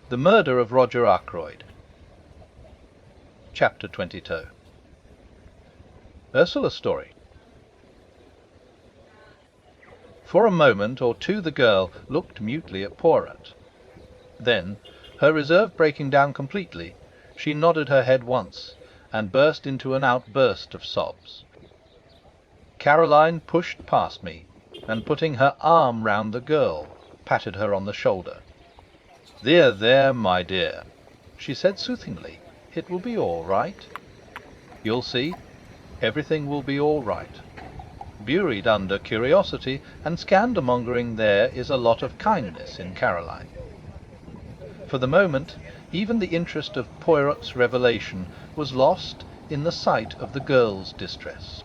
The Murder of Roger Ackroyd. Chapter 22. Ursula's story. For a moment or two the girl looked mutely at Poirot. Then, her reserve breaking down completely, she nodded her head once, and burst into an outburst of sobs. Caroline pushed past me, and putting her arm round the girl, patted her on the shoulder. "There, there, my dear," she said soothingly. "It will be all right. You'll see, everything will be all right. Buried under curiosity and scandalmongering there is a lot of kindness in Caroline." For the moment, even the interest of Poirot's revelation was lost in the sight of the girl's distress.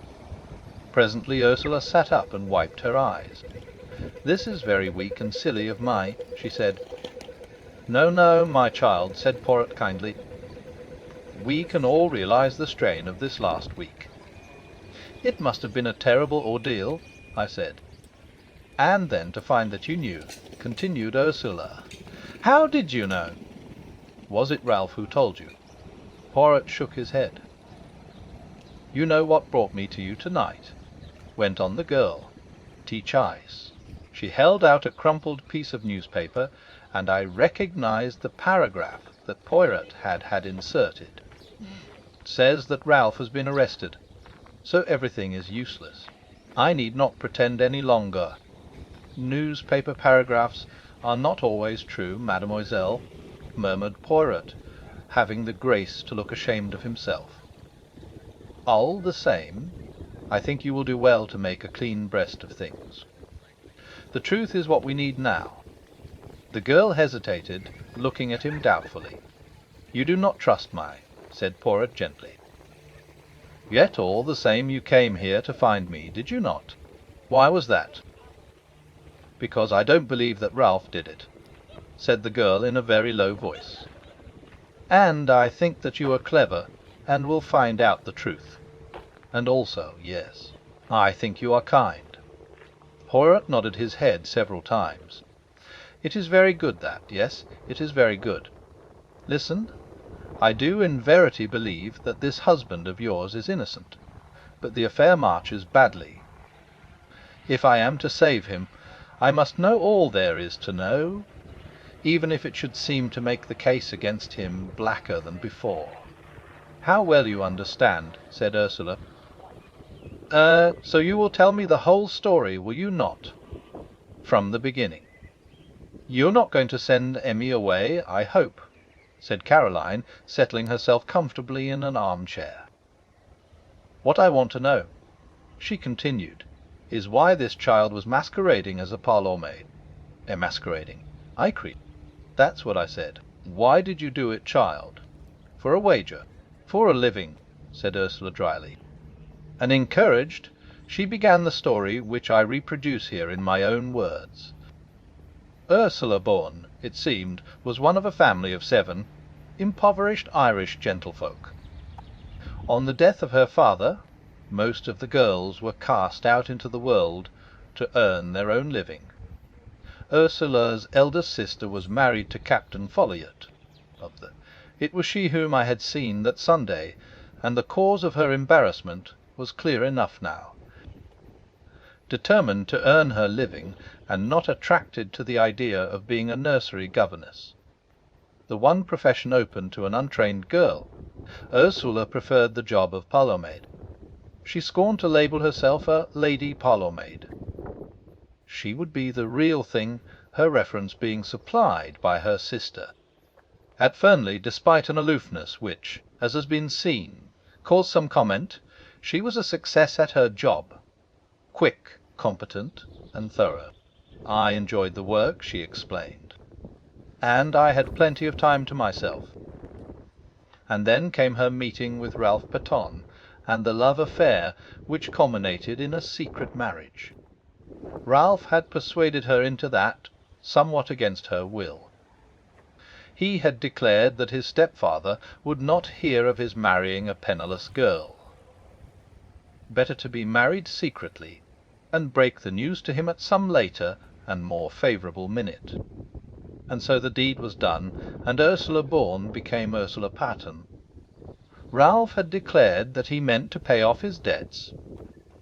Presently Ursula sat up and wiped her eyes. "This is very weak and silly of me," she said. "No, no, my child," said Poirot kindly. "We can all realize the strain of this last week." "It must have been a terrible ordeal," I said. "And then to find that you knew," continued Ursula. "How did you know?" "Was it Ralph who told you?" Poirot shook his head. "You know what brought me to you tonight?" went on the girl. "Teach ice." She held out a crumpled piece of newspaper, and I recognized the paragraph that Poirot had inserted. "It says that Ralph has been arrested, so everything is useless. I need not pretend any longer. Newspaper paragraphs are not always true, mademoiselle," murmured Poirot, having the grace to look ashamed of himself. "All the same, I think you will do well to make a clean breast of things. The truth is what we need now." The girl hesitated, looking at him doubtfully. "You do not trust me," said Poirot gently. "Yet all the same you came here to find me, did you not? Why was that?" "Because I don't believe that Ralph did it," said the girl in a very low voice. "And I think that you are clever, and will find out the truth. And also, yes, I think you are kind." Poirot nodded his head several times. "It is very good that, yes, it is very good. Listen. I do in verity believe that this husband of yours is innocent, but the affair marches badly. If I am to save him, I must know all there is to know, even if it should seem to make the case against him blacker than before." "How well you understand," said Ursula. So you will tell me the whole story, will you not? From the beginning. You're not going to send Emmy away, I hope," said Caroline, settling herself comfortably in an armchair. "What I want to know," she continued, "is why this child was masquerading as a parlour maid. Masquerading. I creep. That's what I said. Why did you do it, child?" "For a wager. For a living," said Ursula dryly. And encouraged, she began the story which I reproduce here in my own words. Ursula Bourne, it seemed, was one of a family of 7 impoverished Irish gentlefolk. On the death of her father, most of the girls were cast out into the world to earn their own living. Ursula's eldest sister was married to Captain Folliot. It was she whom I had seen that Sunday, and the cause of her embarrassment was clear enough now. Determined to earn her living, and not attracted to the idea of being a nursery governess, the one profession open to an untrained girl, Ursula preferred the job of parlour maid. She scorned to label herself a lady parlour maid. She would be the real thing, her reference being supplied by her sister. At Fernley, despite an aloofness which, as has been seen, caused some comment, she was a success at her job. Quick, competent, and thorough. I enjoyed the work, she explained. And I had plenty of time to myself. And then came her meeting with Ralph Paton, and the love affair which culminated in a secret marriage. Ralph had persuaded her into that, somewhat against her will. He had declared that his stepfather would not hear of his marrying a penniless girl. Better to be married secretly, and break the news to him at some later and more favourable minute. and so the deed was done, and Ursula Bourne became Ursula Pattern. Ralph had declared that he meant to pay off his debts,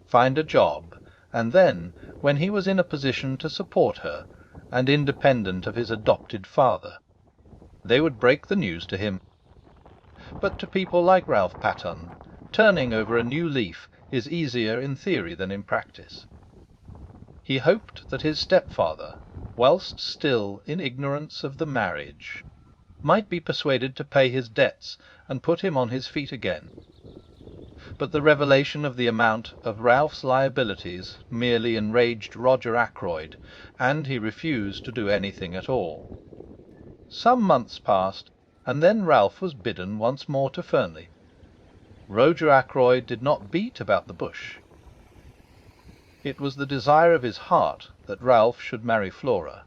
find a job, and then, when he was in a position to support her, and independent of his adopted father, they would break the news to him. But to people like Ralph Pattern, turning over a new leaf is easier in theory than in practice. He hoped that his stepfather, whilst still in ignorance of the marriage, might be persuaded to pay his debts and put him on his feet again. But the revelation of the amount of Ralph's liabilities merely enraged Roger Ackroyd, and he refused to do anything at all. Some months passed, and then Ralph was bidden once more to Fernley. Roger Ackroyd did not beat about the bush. It was the desire of his heart that Ralph should marry Flora,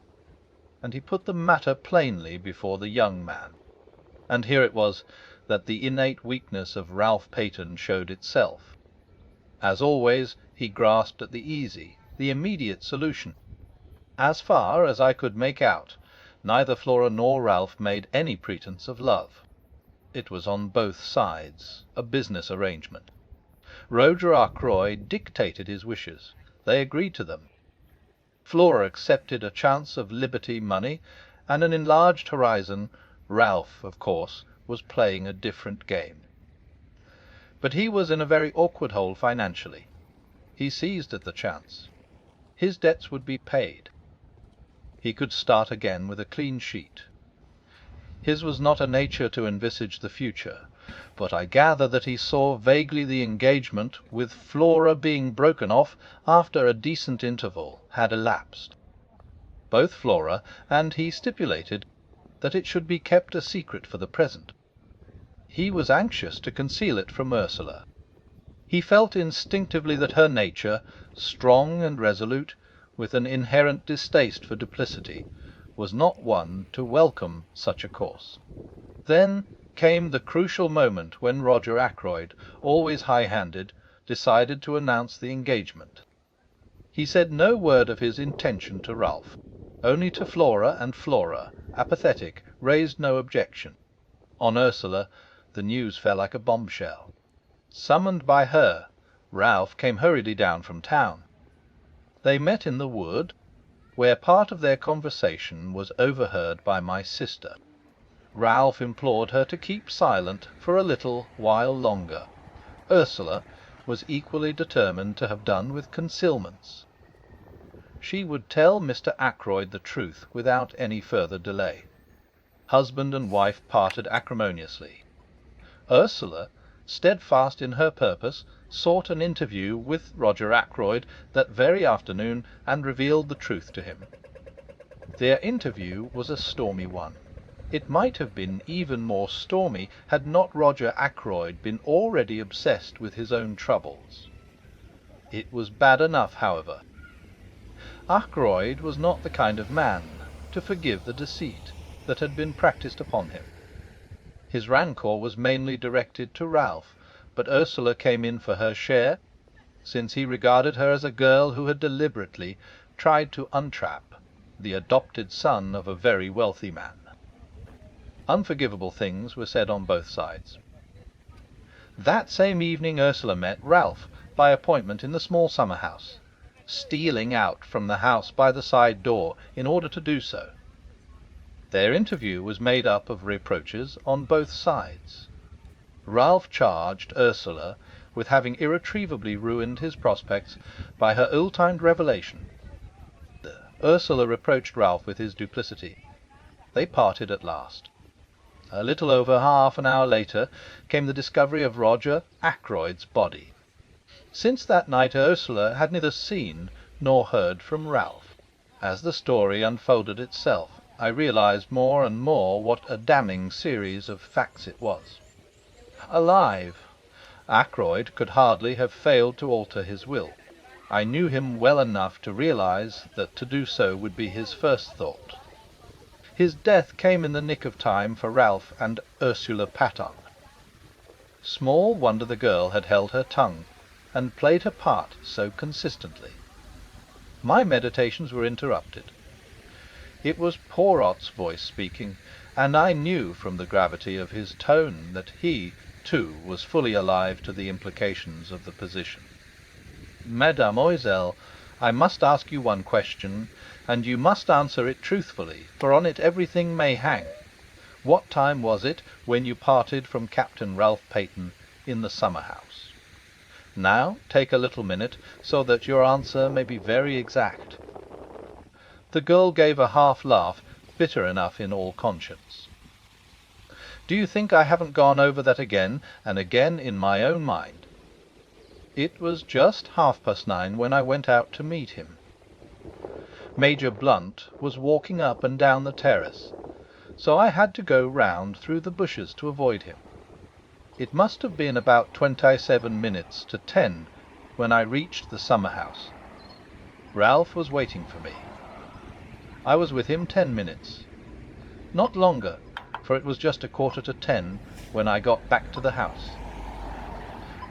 and he put the matter plainly before the young man. And here it was that the innate weakness of Ralph Paton showed itself. As always, he grasped at the easy, the immediate solution. As far as I could make out, neither Flora nor Ralph made any pretence of love. It was on both sides a business arrangement. Roger Ackroyd dictated his wishes. They agreed to them. Flora accepted a chance of liberty money and an enlarged horizon. Ralph, of course, was playing a different game. But he was in a very awkward hole financially. He seized at the chance. His debts would be paid. He could start again with a clean sheet. His was not a nature to envisage the future, but I gather that he saw vaguely the engagement with Flora being broken off after a decent interval had elapsed. Both Flora and he stipulated that it should be kept a secret for the present. He was anxious to conceal it from Ursula. He felt instinctively that her nature, strong and resolute, with an inherent distaste for duplicity, was not one to welcome such a course. Then came the crucial moment when Roger Ackroyd, always high-handed, decided to announce the engagement. He said no word of his intention to Ralph. Only to Flora, and Flora, apathetic, raised no objection. On Ursula the news fell like a bombshell. Summoned by her, Ralph came hurriedly down from town. They met in the wood, where part of their conversation was overheard by my sister. Ralph implored her to keep silent for a little while longer. Ursula was equally determined to have done with concealments. She would tell Mr. Ackroyd the truth without any further delay. Husband and wife parted acrimoniously. Ursula, steadfast in her purpose, sought an interview with Roger Ackroyd that very afternoon, and revealed the truth to him. Their interview was a stormy one. It might have been even more stormy had not Roger Ackroyd been already obsessed with his own troubles. It was bad enough, however. Ackroyd was not the kind of man to forgive the deceit that had been practised upon him. His rancour was mainly directed to Ralph, but Ursula came in for her share, since he regarded her as a girl who had deliberately tried to untrap the adopted son of a very wealthy man. Unforgivable things were said on both sides. That same evening Ursula met Ralph by appointment in the small summer house, stealing out from the house by the side door in order to do so. Their interview was made up of reproaches on both sides. Ralph charged Ursula with having irretrievably ruined his prospects by her ill-timed revelation. Ursula reproached Ralph with his duplicity. They parted at last. A little over half an hour later came the discovery of Roger Ackroyd's body. Since that night Ursula had neither seen nor heard from Ralph. As the story unfolded itself, I realized more and more what a damning series of facts it was. Alive, Ackroyd could hardly have failed to alter his will. I knew him well enough to realize that to do so would be his first thought. His death came in the nick of time for Ralph and Ursula Pattern. Small wonder the girl had held her tongue, and played her part so consistently. My meditations were interrupted. It was Poirot's voice speaking, and I knew from the gravity of his tone that he, too, was fully alive to the implications of the position. "Mademoiselle, I must ask you one question, and you must answer it truthfully, for on it everything may hang. What time was it when you parted from Captain Ralph Paton in the summer-house? Now take a little minute, so that your answer may be very exact." The girl gave a half-laugh, bitter enough in all conscience. "Do you think I haven't gone over that again and again in my own mind? It was just 9:30 when I went out to meet him. Major Blunt was walking up and down the terrace, so I had to go round through the bushes to avoid him. It must have been about 27 minutes to 10 when I reached the summer-house. Ralph was waiting for me. I was with him 10 minutes. Not longer, for it was just 9:45 when I got back to the house.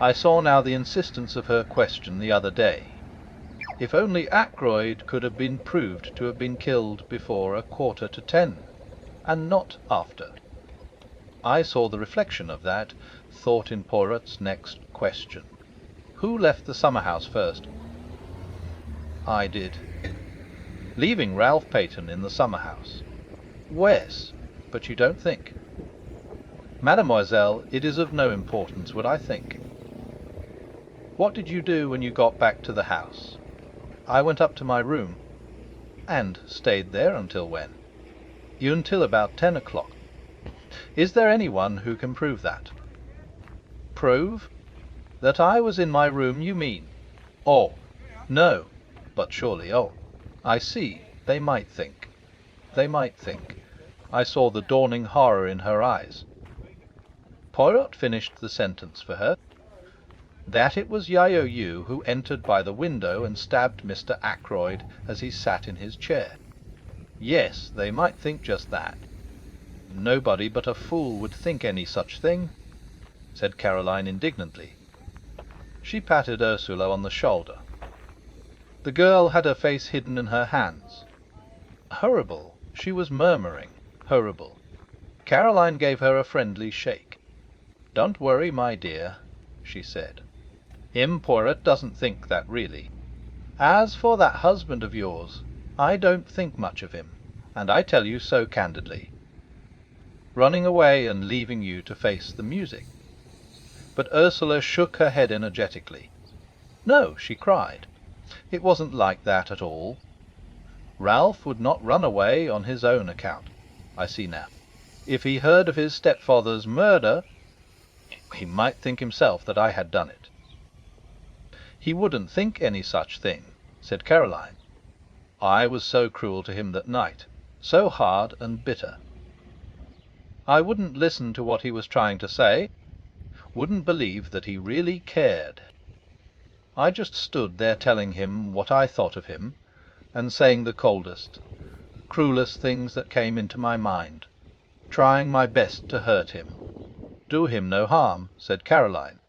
I saw now the insistence of her question the other day. If only Ackroyd could have been proved to have been killed before 9:45, and not after. I saw the reflection of that thought in Poirot's next question. Who left the summer-house first? I did. Leaving Ralph Paton in the summer-house. Yes, but you don't think. Mademoiselle, it is of no importance what I think. What did you do when you got back to the house? I went up to my room. And stayed there until when? Until about 10 o'clock. Is there anyone who can prove that? Prove? That I was in my room, you mean? Oh, no. But surely, oh, I see. They might think. They might think. I saw the dawning horror in her eyes. Poirot finished the sentence for her. That it was Yaoyu who entered by the window and stabbed Mr. Ackroyd as he sat in his chair. Yes, they might think just that. Nobody but a fool would think any such thing, said Caroline indignantly. She patted Ursula on the shoulder. The girl had her face hidden in her hands. Horrible, she was murmuring. Horrible. Caroline gave her a friendly shake. Don't worry, my dear, she said. Poirot doesn't think that really. As for that husband of yours, I don't think much of him, and I tell you so candidly. Running away and leaving you to face the music. But Ursula shook her head energetically. No, she cried. It wasn't like that at all. Ralph would not run away on his own account. I see now. If he heard of his stepfather's murder, he might think himself that I had done it. He wouldn't think any such thing, said Caroline. I was so cruel to him that night, so hard and bitter. I wouldn't listen to what he was trying to say, wouldn't believe that he really cared. I just stood there telling him what I thought of him, and saying the coldest, cruelest things that came into my mind, trying my best to hurt him. Do him no harm, said Caroline.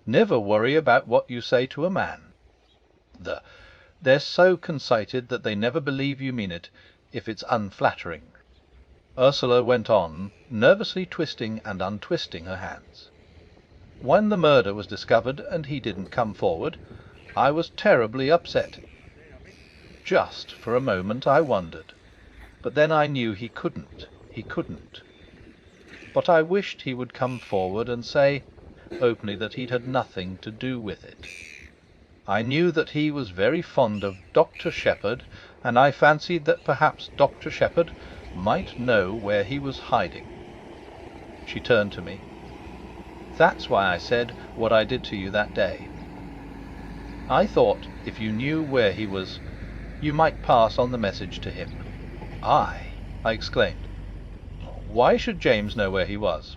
Never worry about what you say to a man. They're so conceited that they never believe you mean it, if it's unflattering. Ursula went on, nervously twisting and untwisting her hands. When the murder was discovered and he didn't come forward, I was terribly upset. Just for a moment I wondered, but then I knew he couldn't. But I wished he would come forward and say openly that he'd had nothing to do with it. I knew that he was very fond of Dr. Shepherd, and I fancied that perhaps Dr. Shepherd might know where he was hiding. She turned to me. That's why I said what I did to you that day. I thought if you knew where he was, you might pass on the message to him. I exclaimed. Why should James know where he was?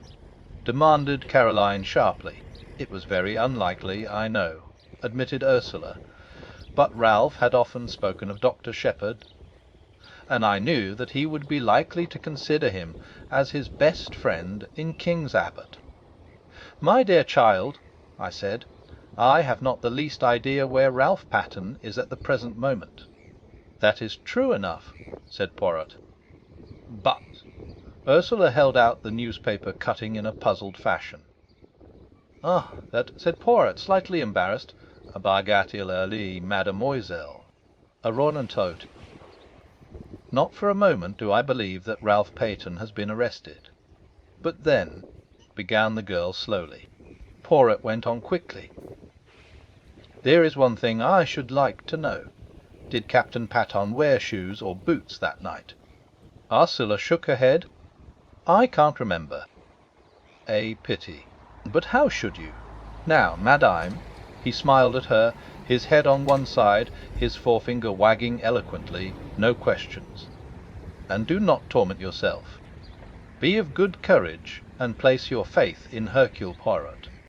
Demanded Caroline sharply. It was very unlikely, I know, admitted Ursula, but Ralph had often spoken of Dr. Shepherd, and I knew that he would be likely to consider him as his best friend in King's Abbott. My dear child, I said, I have not the least idea where Ralph Paton is at the present moment. That is true enough, said Poirot. But Ursula held out the newspaper cutting in a puzzled fashion. Ah, that, said Poirot, slightly embarrassed. Bagatelle, mademoiselle. A whodunit. Not for a moment do I believe that Ralph Peyton has been arrested. But then, began the girl slowly. Poirot went on quickly. There is one thing I should like to know. Did Captain Paton wear shoes or boots that night? Ursula shook her head. I can't remember. A pity. But how should you? Now, madame, he smiled at her, his head on one side, his forefinger wagging eloquently, no questions. And do not torment yourself. Be of good courage, and place your faith in Hercule Poirot.